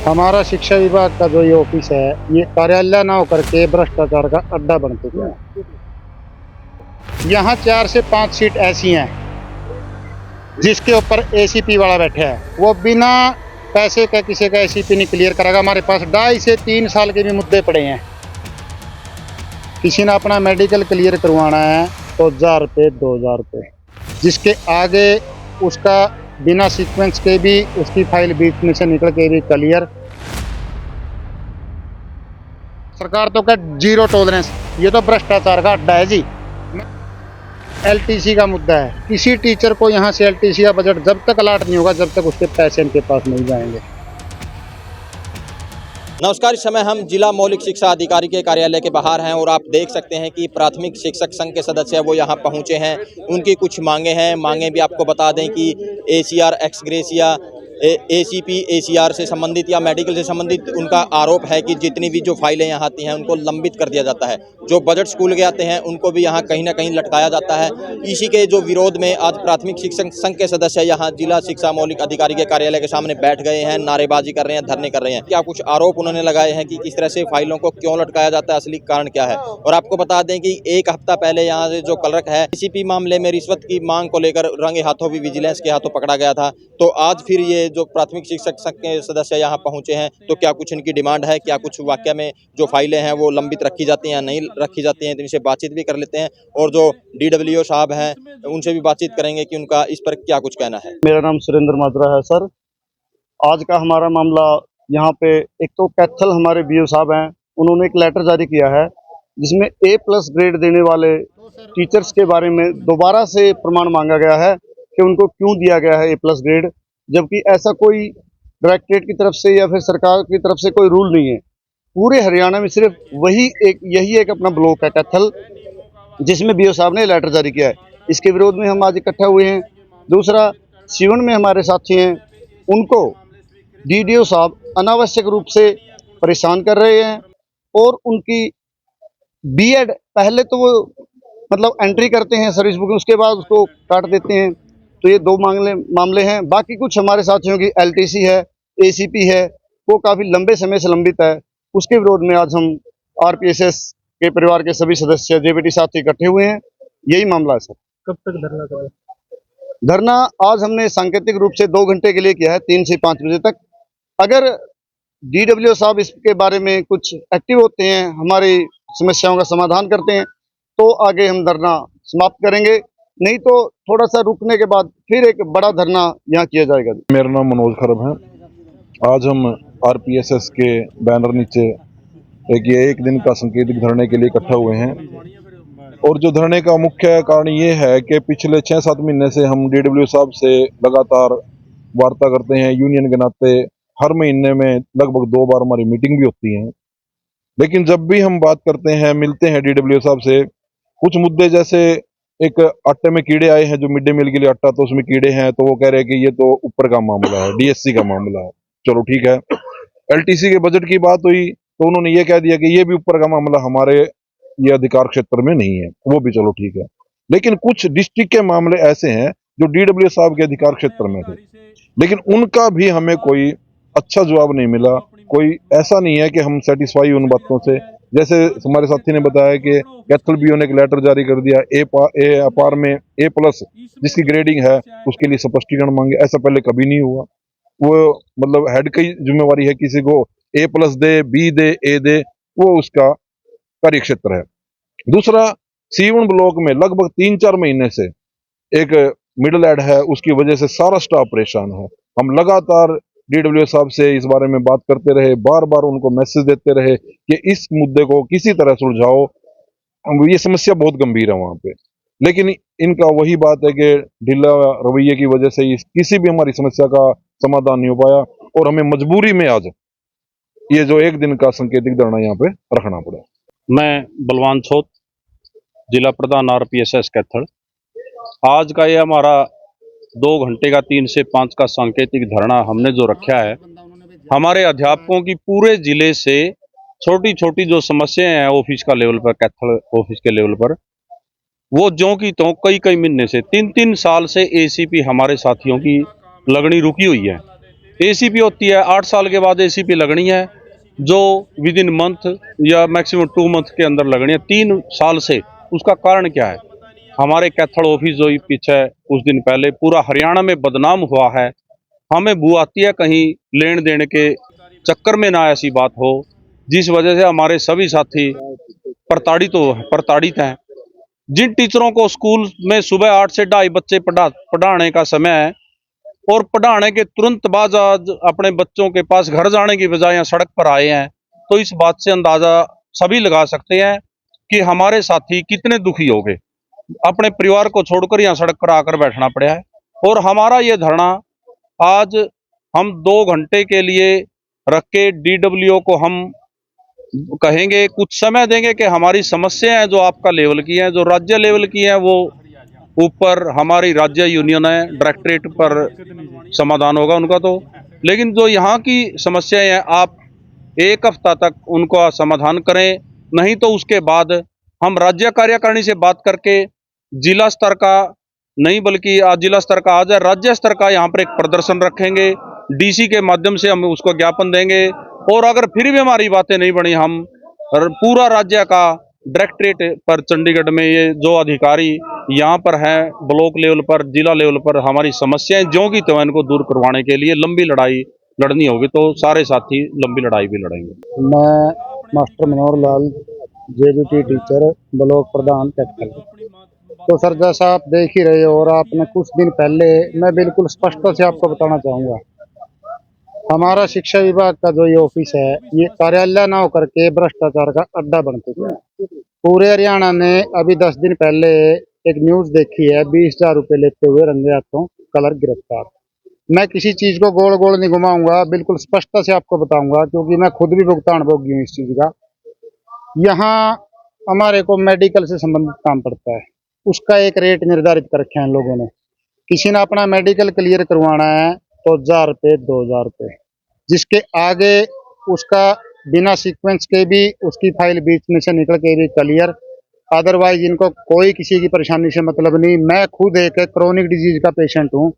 हमारा शिक्षा विभाग का जो ये ऑफिस है, ये कार्यालय ना होकर के भ्रष्टाचार का अड्डा बन चुका है। यहाँ 4 से 5 सीट ऐसी हैं जिसके ऊपर एसीपी वाला बैठा है, वो बिना पैसे का किसी का एसीपी नहीं क्लियर करेगा। हमारे पास 2.5 से 3 साल के भी मुद्दे पड़े हैं। किसी ने अपना मेडिकल क्लियर करवाना है तो 1000 रुपये 2000 रुपये, जिसके आगे उसका बिना सीक्वेंस के भी उसकी फाइल बीच में से निकल के भी क्लियर। सरकार तो क्या जीरो टॉलरेंस, ये तो भ्रष्टाचार का अड्डा है जी। एलटीसी का मुद्दा है, किसी टीचर को यहाँ से एलटीसी का बजट जब तक अलाट नहीं होगा, जब तक उसके पैसे इनके पास नहीं जाएंगे। नमस्कार, इस समय हम जिला मौलिक शिक्षा अधिकारी के कार्यालय के बाहर हैं और आप देख सकते हैं कि प्राथमिक शिक्षक संघ के सदस्य वो यहाँ पहुँचे हैं। उनकी कुछ मांगे हैं। मांगे भी आपको बता दें कि ACR x gratia, ACP ACR से संबंधित या मेडिकल से संबंधित उनका आरोप है कि जितनी भी जो फाइलें यहाँ आती हैं उनको लंबित कर दिया जाता है। जो बजट स्कूल के आते हैं उनको भी यहाँ कहीं ना कहीं लटकाया जाता है। इसी के जो विरोध में आज प्राथमिक शिक्षक संघ के सदस्य यहाँ जिला शिक्षा मौलिक अधिकारी के कार्यालय के सामने बैठ गए हैं, नारेबाजी कर रहे हैं, धरने कर रहे हैं। क्या कुछ आरोप उन्होंने लगाए हैं कि किस तरह से फाइलों को क्यों लटकाया जाता है, असली कारण क्या है। और आपको बता दें कि एक हफ्ता पहले यहाँ से जो क्लर्क है एसीपी मामले में रिश्वत की मांग को लेकर रंगे हाथों भी विजिलेंस के हाथों पकड़ा गया था। तो आज फिर ये जो प्राथमिक शिक्षक संघ के सदस्य यहाँ पहुंचे हैं, तो क्या कुछ इनकी डिमांड है, क्या कुछ वाकया में जो फाइलें हैं वो लंबित रखी जाती हैं या नहीं रखी जाती हैं, तो इनसे बातचीत भी कर लेते हैं। और जो डीडब्ल्यूओ साहब हैं उनसे भी बातचीत करेंगे कि उनका इस पर क्या कुछ कहना है। मेरा नाम सुरेंद्र माजरा है सर। आज का हमारा मामला यहाँ पे, एक तो कैथल हमारे बीओ साहब हैं, उन्होंने एक लेटर जारी किया है जिसमें A+ ग्रेड देने वाले टीचर्स के बारे में दोबारा से प्रमाण मांगा गया है कि उनको क्यों दिया गया है A+ ग्रेड, जबकि ऐसा कोई डायरेक्टरेट की तरफ से या फिर सरकार की तरफ से कोई रूल नहीं है। पूरे हरियाणा में सिर्फ यही एक अपना ब्लॉक है कैथल, जिसमें बीओ साहब ने लेटर जारी किया है। इसके विरोध में हम आज इकट्ठा हुए हैं। दूसरा, सीवन में हमारे साथी हैं, उनको डीडीओ साहब अनावश्यक रूप से परेशान कर रहे हैं और उनकी बीएड पहले तो वो मतलब एंट्री करते हैं सर्विस बुक में, उसके बाद उसको काट देते हैं। तो ये दो मामले हैं। बाकी कुछ हमारे साथियों की एलटीसी है, एसीपी है, वो काफ़ी लंबे समय से लंबित है। उसके विरोध में आज हम आरपीएसएस के परिवार के सभी सदस्य जेबीटी साथी इकट्ठे हुए हैं। यही मामला है सर। कब तक धरना करें? धरना आज हमने सांकेतिक रूप से 2 घंटे के लिए किया है, 3 से 5 बजे तक। अगर डीडब्ल्यू साहब इसके बारे में कुछ एक्टिव होते हैं, हमारी समस्याओं का समाधान करते हैं, तो आगे हम धरना समाप्त करेंगे। नहीं तो थोड़ा सा रुकने के बाद फिर एक बड़ा धरना यहाँ किया जाएगा। मेरा नाम मनोज खरब है। आज हम आरपीएसएस के बैनर नीचे एक दिन का सांकेतिक धरने के लिए इकट्ठा हुए हैं। और जो धरने का मुख्य कारण ये है कि पिछले 6-7 महीने से हम डीडब्ल्यू साहब से लगातार वार्ता करते हैं। यूनियन के नाते हर महीने में लगभग 2 बार हमारी मीटिंग भी होती है। लेकिन जब भी हम बात करते हैं, मिलते हैं डीडब्ल्यू साहब से, कुछ मुद्दे जैसे एक आटे में कीड़े आए हैं, जो मिड डे मील के लिए आटा, तो उसमें कीड़े हैं, तो वो कह रहे हैं कि ये तो ऊपर का मामला है, डीएससी का मामला है। चलो ठीक है। एलटीसी के बजट की बात हुई तो उन्होंने ये कह दिया कि ये भी ऊपर का मामला, हमारे ये अधिकार क्षेत्र में नहीं है। वो भी चलो ठीक है। लेकिन कुछ डिस्ट्रिक्ट के मामले ऐसे हैं जो डीडब्ल्यू साहब के अधिकार क्षेत्र में थे, लेकिन उनका भी हमें कोई अच्छा जवाब नहीं मिला। कोई ऐसा नहीं है कि हम सेटिस्फाई उन बातों से। जैसे हमारे साथी ने बताया कि कैथल बीओ ने एक लेटर जारी कर दिया, ए अपार में A+ जिसकी ग्रेडिंग है उसके लिए स्पष्टीकरण मांगे। ऐसा पहले कभी नहीं हुआ। वो मतलब हेड की जिम्मेवारी है, किसी को A+ they, B they, A दे, वो उसका कार्य क्षेत्र है। दूसरा, सीवन ब्लॉक में लगभग 3-4 महीने से एक मिडल एड है, उसकी वजह से सारा स्टाफ परेशान है। हम लगातार डीडब्ल्यू साहब से इस बारे में बात करते रहे, बार बार उनको मैसेज देते रहे कि इस मुद्दे को किसी तरह सुलझाओ, ये समस्या बहुत गंभीर है वहां पे। लेकिन इनका वही बात है कि ढीला रवैये की वजह से किसी भी हमारी समस्या का समाधान नहीं हो पाया और हमें मजबूरी में आज ये जो 1 दिन का सांकेतिक धरना यहाँ पे रखना पड़ा। मैं बलवान छोत, जिला प्रधान आरपीएसएस कैथल। आज का ये हमारा 2 घंटे का 3 से 5 का सांकेतिक धरना हमने जो रखा है, हमारे अध्यापकों की पूरे जिले से छोटी छोटी जो समस्याएं हैं ऑफिस का लेवल पर, कैथल ऑफिस के लेवल पर, वो ज्यों की त्यों कई महीने से 3-3 साल से एसीपी हमारे साथियों की लगनी रुकी हुई है। एसीपी होती है 8 साल के बाद एसीपी लगनी है, जो विद इन मंथ या मैक्सिमम 2 मंथ के अंदर लगनी है 3 साल से। उसका कारण क्या है? हमारे कैथल ऑफिस जो पीछे कुछ दिन पहले पूरा हरियाणा में बदनाम हुआ है, हमें बू आती है कहीं लेन देन के चक्कर में ना ऐसी बात हो, जिस वजह से हमारे सभी साथी प्रताड़ित हैं। जिन टीचरों को स्कूल में सुबह 8 से 2:30 बच्चे पढ़ाने का समय है और पढ़ाने के तुरंत बाद आज अपने बच्चों के पास घर जाने की बजाय यहाँ सड़क पर आए हैं, तो इस बात से अंदाजा सभी लगा सकते हैं कि हमारे साथी कितने दुखी हो गए। अपने परिवार को छोड़कर यहाँ सड़क पर आकर बैठना पड़ा है। और हमारा ये धरना आज हम 2 घंटे के लिए रख के DWO को हम कहेंगे, कुछ समय देंगे कि हमारी समस्याएं जो आपका लेवल की हैं, जो राज्य लेवल की हैं, वो ऊपर हमारी राज्य यूनियन है, डायरेक्टरेट पर समाधान होगा उनका। तो लेकिन जो यहाँ की समस्याएं हैं, आप 1 हफ्ता तक उनका समाधान करें, नहीं तो उसके बाद हम राज्य कार्यकारिणी से बात करके जिला स्तर का नहीं बल्कि आज जिला स्तर का आज राज्य स्तर का यहाँ पर एक प्रदर्शन रखेंगे। DC के माध्यम से हम उसको ज्ञापन देंगे और अगर फिर भी हमारी बातें नहीं बनी, हम पूरा राज्य का डायरेक्टरेट पर चंडीगढ़ में ये जो अधिकारी यहाँ पर हैं ब्लॉक लेवल पर जिला लेवल पर हमारी समस्याएं ज्यों की त्यों इनको दूर करवाने के लिए लंबी लड़ाई लड़नी होगी। तो सारे साथी लंबी लड़ाई भी लड़ेंगे। मैं master Manohar Lal JBT teacher block प्रधान कैथल। तो सर जैसा आप देख ही रहे हो और आपने कुछ दिन पहले, मैं बिल्कुल स्पष्टता से आपको बताना चाहूँगा, हमारा शिक्षा विभाग का जो ये ऑफिस है, ये कार्यालय ना होकर के भ्रष्टाचार का अड्डा बन चुका है। पूरे हरियाणा ने अभी 10 दिन पहले एक न्यूज देखी है, 20,000 रुपये लेते हुए रंगे हाथों कलर गिरफ्तार। मैं किसी चीज को गोल गोल नहीं घुमाऊंगा, बिल्कुल स्पष्टता से आपको बताऊंगा, क्योंकि मैं खुद भी भुगतान भोगी हूँ इस चीज का। यहाँ हमारे को मेडिकल से संबंधित काम पड़ता है, उसका एक रेट निर्धारित कर रखे हैं लोगों ने। किसी ने अपना मेडिकल क्लियर करवाना है तो 1,000 रुपये 2,000 रुपये, जिसके आगे उसका बिना सीक्वेंस के भी उसकी फाइल बीच में से निकल के भी क्लियर, अदरवाइज इनको कोई किसी की परेशानी से मतलब नहीं। मैं खुद एक क्रोनिक डिजीज का पेशेंट हूँ,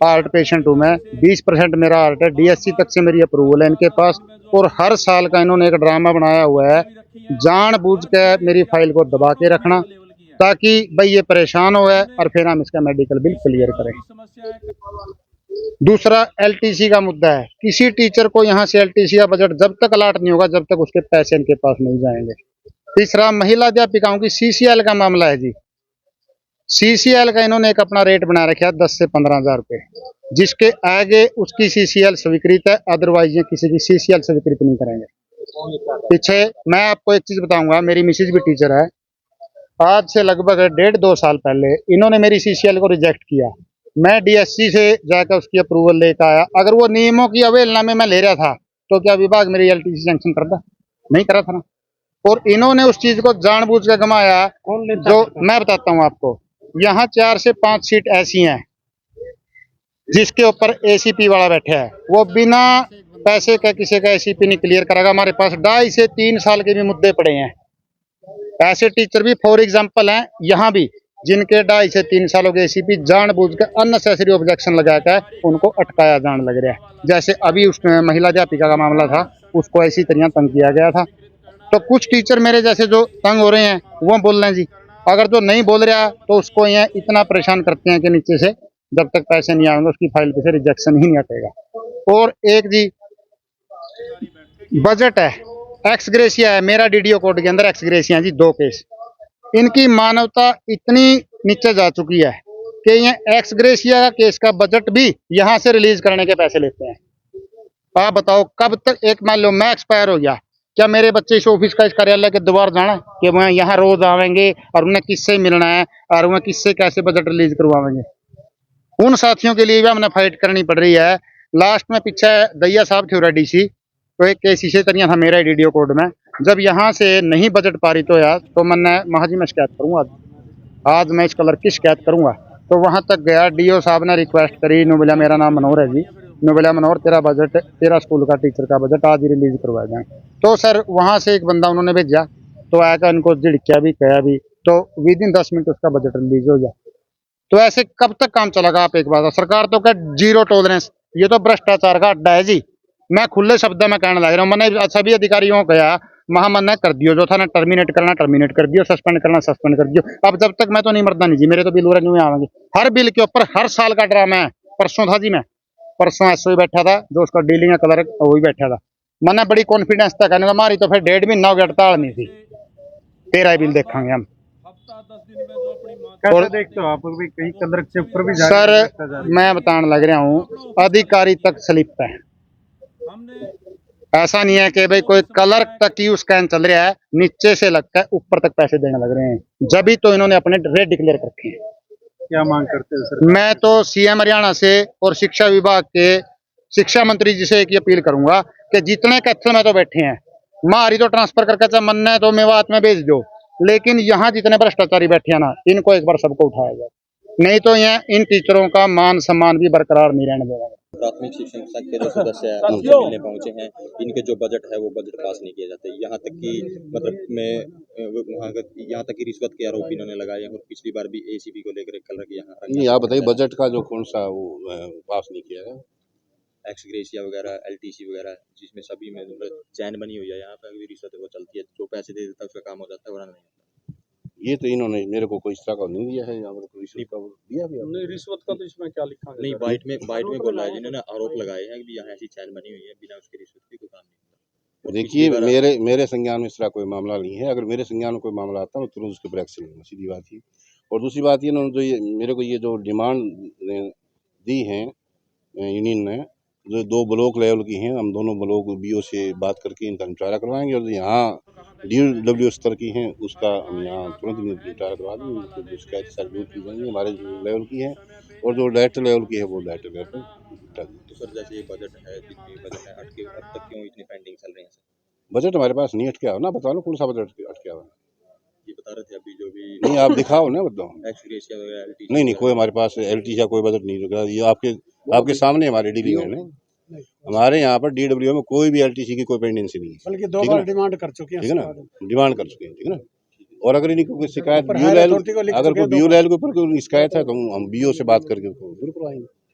हार्ट पेशेंट हूँ मैं, 20% मेरा हार्ट है, DSC तक से मेरी अप्रूवल है इनके पास। और हर साल का इन्होंने एक ड्रामा बनाया हुआ है, जानबूझ के मेरी फाइल को दबा के रखना, ताकि भाई ये परेशान हो और फिर हम इसका मेडिकल बिल क्लियर करें। दूसरा LTC का मुद्दा है, किसी टीचर को यहाँ से LTC का बजट जब तक अलाट नहीं होगा, जब तक उसके पैसे इनके पास नहीं जाएंगे। तीसरा महिला अध्यापिकाओं की CCL का मामला है जी। CCL का इन्होंने एक अपना रेट बना रखा है 10 से 15,000 रुपये, जिसके आगे उसकी CCL स्वीकृत है, अदरवाइज ये किसी की CCL स्वीकृत नहीं करेंगे। पीछे मैं आपको एक चीज बताऊंगा, मेरी मिसेज भी टीचर है, आज से लगभग 1.5-2 साल पहले इन्होंने मेरी CCL को रिजेक्ट किया। मैं DSC से जाकर उसकी अप्रूवल लेकर आया। अगर वो नियमों की अवहेलना में मैं ले रहा था तो क्या विभाग मेरी LTC सैंक्शन करता? नहीं करा था ना। और इन्होंने उस चीज को जानबूझ कर गमाया। जो मैं बताता हूँ आपको, यहाँ 4 से 5 सीट ऐसी हैं जिसके ऊपर ACP वाला बैठा है, वो बिना पैसे का किसी का ACP नहीं क्लियर करेगा। हमारे पास 2.5 से 3 साल के भी मुद्दे पड़े हैं। ऐसे टीचर भी फॉर एग्जाम्पल हैं यहाँ भी, जिनके 2.5 से 3 सालों के ACP जानबूझ कर अननेसेसरी ऑब्जेक्शन लगाकर उनको अटकाया जाने लग रहा है। जैसे अभी उस महिला अध्यापिका का मामला था, उसको ऐसी तरह तंग किया गया था। तो कुछ टीचर मेरे जैसे जो तंग हो रहे हैं वो बोल रहे हैं जी, अगर जो नहीं बोल रहा तो उसको यहाँ इतना परेशान करते हैं कि नीचे से जब तक पैसे नहीं आएंगे उसकी फाइल पे से रिजेक्शन ही नहीं हटेगा। और एक जी बजट है, एक्स ग्रेशिया है, मेरा DDO कोड के अंदर एक्स ग्रेशिया जी 2 केस। इनकी मानवता इतनी नीचे जा चुकी है कि ये एक्स ग्रेशिया का केस का बजट भी यहाँ से रिलीज करने के पैसे लेते हैं। आप बताओ कब तक, एक मान लो मैं एक्सपायर हो गया, क्या मेरे बच्चे इस ऑफिस का, इस कार्यालय के द्वार जाना है कि वह यहाँ रोज आवेंगे और उन्हें किससे मिलना है और उन्हें किससे कैसे बजट रिलीज करवाएंगे? उन साथियों के लिए भी हमने फाइट करनी पड़ रही है। लास्ट में पीछे दैया साहब थे DC, तो एक केस इसी तरह था मेरा DDO कोड में। जब यहाँ से नहीं बजट पारित होया तो मैंने महाजी मैं शिकायत करूँगा, आज मैं इस कलर की शिकायत करूँगा। तो वहाँ तक गया, DO साहब ने रिक्वेस्ट करी, नोबेला मेरा नाम मनोहर है जी, नोबेला मनोहर तेरा बजट, तेरा स्कूल का टीचर का बजट आज ही रिलीज करवाया जाए। तो सर वहाँ से एक बंदा उन्होंने भेजा, तो आकर उनको झिड़किया भी कहा भी, तो विद इन 10 मिनट उसका बजट रिलीज हो गया। तो ऐसे कब तक काम चलेगा? आप एक बात, सरकार तो क्या 0 टॉलरेंस, ये तो भ्रष्टाचार का अड्डा है जी। मैं खुले शब्द में कहने लग रहा हूँ, मैंने सभी अधिकारियों को कहा, महामन्ना कर दियो, जो था ना टर्मिनेट करना टर्मिनेट कर दियो, सस्पेंड करना सस्पेंड कर दियो। अब जब तक मैं तो नहीं मरदा नहीं जी, मेरे तो बिल वगैरह नहीं आवेंगे। हर बिल के ऊपर हर साल का ड्रामा है। परसों था जी, मैं परसों एसओ बैठा था, जो उसका डीलिंग का क्लर्क वो भी बैठा था। मैंने बड़ी कॉन्फिडेंस था, कहने हमारी तो फिर 1.5 महीना हो गया, हड़ताल नहीं थी, 13 बिल देखेंगे हम। कैसे देखते हो आप भी, कहीं क्लर्क से ऊपर भी जा सर रहा है? मैं बताने लग रहा हूँ, अधिकारी तक स्लिप है। ऐसा नहीं है कि भाई कोई क्लर्क तक ही स्कैन चल रहा है, नीचे से लगता है ऊपर तक पैसे देने लग रहे हैं। जब ही तो इन्होंने अपने रेट डिक्लेयर कर रखे हैं। क्या मांग करते हो सर? मैं तो सीएम हरियाणा से और शिक्षा विभाग के शिक्षा मंत्री जी से एक ही अपील करूंगा कि जितने कैथल में तो बैठे हैं, मारी तो ट्रांसफर करके चाहे मन है तो मेवात में भेज दो, लेकिन यहाँ जितने भ्रष्टाचारी बैठे हैं ना, इनको एक बार सबको उठाया जाए, नहीं तो यहाँ इन टीचरों का मान सम्मान भी बरकरार नहीं रहने देगा। प्राथमिक शिक्षक संघ के जो सदस्य हैं उनसे मिलने पहुंचे हैं, इनके जो बजट है वो बजट पास नहीं किए जाते, यहाँ तक कि मतलब यहाँ तक कि रिश्वत के आरोप इन्होंने लगाए हैं, और पिछली बार भी एसीबी को लेकर कल यहाँ नहीं, आप बताइए बजट का जो कौन सा वो पास नहीं किया है? एक्स ग्रेशिया वगैरह, एलटीसी वगैरह, जिसमें सभी में चैन बनी हुई है, यहाँ पर भी रिश्वत वो चलती है, जो पैसे दे देता है उसका काम हो जाता है, वरना नहीं होता। ये तो इन्होंने मेरे को कोई इस तरह का नहीं दिया है, यहाँ पर कोई रिश्वत का वो दिया भी आपने? नहीं, रिश्वत का तो इसमें क्या लिखा है? नहीं, बाइट में बोला है, जिन्होंने आरोप लगाए हैं कि यहाँ ऐसी चैन बनी हुई है, बिना उसके रिश्वत के कोई काम नहीं होता। देखिए, मेरे संज्ञान में इस तरह कोई मामला नहीं है। अगर मेरे संज्ञान में कोई मामला आता है मैं तुरंत उसके ऊपर एक्शन लूँगा, सीधी बात ही। और दूसरी बात ये, इन्होंने जो ये मेरे को ये जो डिमांड दी है यूनियन ने, जो 2 ब्लॉक लेवल की हैं, हम दोनों ब्लॉक बीओ से बात करके इनका निपटारा करवाएंगे, और यहाँ DW स्तर की हैं उसका हम यहाँ तुरंत निपटारा करवा देंगे। जो शिकायत सारी दूर की जाएंगी, हमारे लेवल की है, और जो डायरेक्टर लेवल की है वो डायरेक्टर लेवल पर निपटा देंगे। तो सर जैसे ये बजट है, जितनी बजट है अटके, अब तक क्यों इतनी पेंडिंग चल रही है सर? बजट हमारे पास नहीं अटका हो ना, बता लो कौन सा बजट अटका हुआ है? ये बता रहे थे अभी जो भी नहीं, आप दिखाओ ना, बताओ। एक्स ग्रेशिया वगैरह, एलटीसी नहीं, कोई हमारे पास LT का कोई बजट नहीं रुका। ये आपके सामने हमारी डीलिंग है ना। हमारे यहाँ पर DW में कोई भी LTC की कोई पेंडेंसी नहीं है, बल्कि 2 बार डिमांड कर चुके हैं, ठीक है ना, डिमांड कर चुके हैं, ठीक है ना। और अगर इनकी कोई शिकायत अगर कोई BO लेवल के ऊपर कोई शिकायत है तो हम BO से बात करके उसको दूर करवाएंगे।